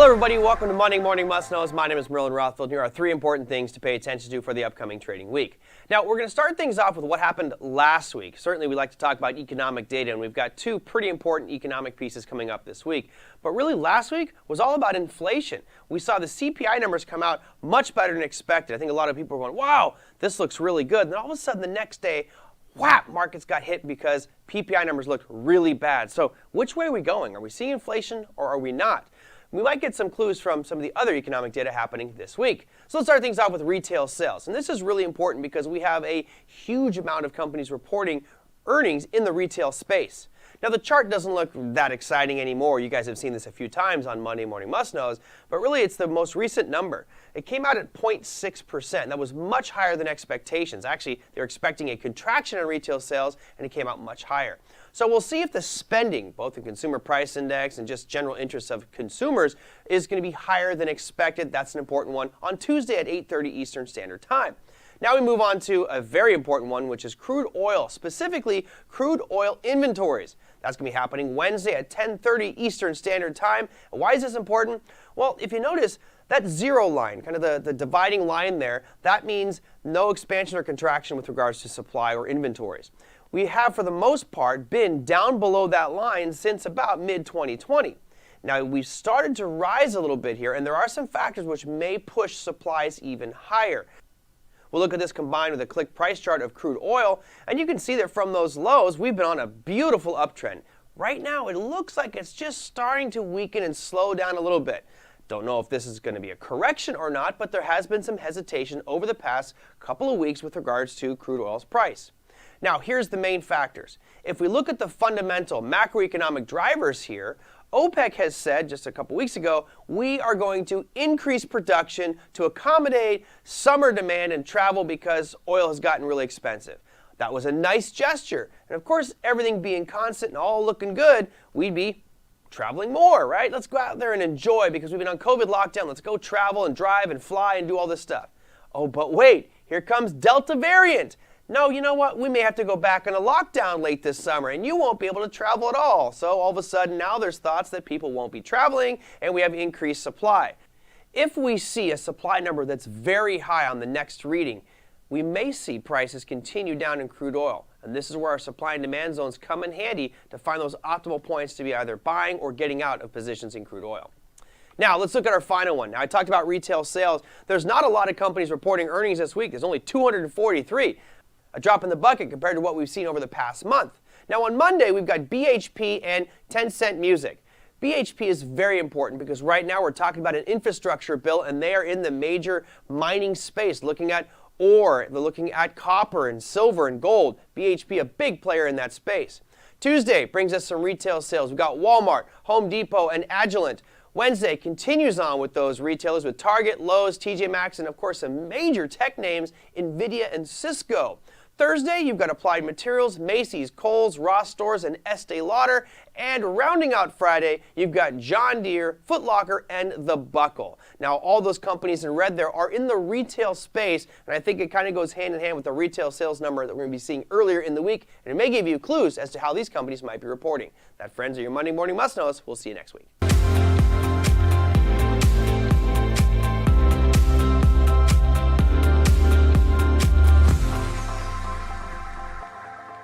Hello everybody, welcome to Monday Morning Must Knows. My name is Merlin Rothfield. Here are 3 important things to pay attention to for the upcoming trading week. Now, we're going to start things off with what happened last week. Certainly we like to talk about economic data, and we've got 2 pretty important economic pieces coming up this week. But really last week was all about inflation. We saw the CPI numbers come out much better than expected. I think a lot of people were going, wow, this looks really good. And then all of a sudden the next day, whap, markets got hit because PPI numbers looked really bad. So which way are we going? Are we seeing inflation or are we not? We might get some clues from some of the other economic data happening this week. So let's start things off with retail sales. And this is really important because we have a huge amount of companies reporting earnings in the retail space. Now, the chart doesn't look that exciting anymore. You guys have seen this a few times on Monday Morning Must Knows, but really it's the most recent number. It came out at 0.6%. That was much higher than expectations. Actually, they were expecting a contraction in retail sales, and it came out much higher. So we'll see if the spending, both the consumer price index and just general interest of consumers, is going to be higher than expected. That's an important one on Tuesday at 8:30 Eastern Standard Time. Now we move on to a very important one, which is crude oil, specifically crude oil inventories. That's going to be happening Wednesday at 10:30 Eastern Standard Time. And why is this important? Well, if you notice, that zero line, kind of the dividing line there, that means no expansion or contraction with regards to supply or inventories. We have, for the most part, been down below that line since about mid-2020. Now, we've started to rise a little bit here, and there are some factors which may push supplies even higher. We'll look at this combined with a click price chart of crude oil, and you can see that from those lows, we've been on a beautiful uptrend. Right now, it looks like it's just starting to weaken and slow down a little bit. Don't know if this is going to be a correction or not, but there has been some hesitation over the past couple of weeks with regards to crude oil's price. Now, here's the main factors. If we look at the fundamental macroeconomic drivers here, OPEC has said just a couple weeks ago, we are going to increase production to accommodate summer demand and travel because oil has gotten really expensive. That was a nice gesture. And of course, everything being constant and all looking good, we'd be traveling more, right? Let's go out there and enjoy because we've been on COVID lockdown. Let's go travel and drive and fly and do all this stuff. Oh, but wait, here comes Delta variant. No, you know what? We may have to go back on a lockdown late this summer, and you won't be able to travel at all. So all of a sudden, now there's thoughts that people won't be traveling, and we have increased supply. If we see a supply number that's very high on the next reading, we may see prices continue down in crude oil. And this is where our supply and demand zones come in handy to find those optimal points to be either buying or getting out of positions in crude oil. Now, let's look at our final one. Now, I talked about retail sales. There's not a lot of companies reporting earnings this week. There's only 243. A drop in the bucket compared to what we've seen over the past month. Now on Monday, we've got BHP and Tencent Music. BHP is very important because right now we're talking about an infrastructure bill and they are in the major mining space, looking at ore, they're looking at copper and silver and gold. BHP, a big player in that space. Tuesday brings us some retail sales. We've got Walmart, Home Depot, and Agilent. Wednesday continues on with those retailers with Target, Lowe's, TJ Maxx, and of course some major tech names, NVIDIA and Cisco. Thursday, you've got Applied Materials, Macy's, Kohl's, Ross Stores, and Estee Lauder. And rounding out Friday, you've got John Deere, Foot Locker, and The Buckle. Now, all those companies in red there are in the retail space, and I think it kind of goes hand in hand with the retail sales number that we're going to be seeing earlier in the week, and it may give you clues as to how these companies might be reporting. That, friends, are your Monday Morning Must Knows. We'll see you next week.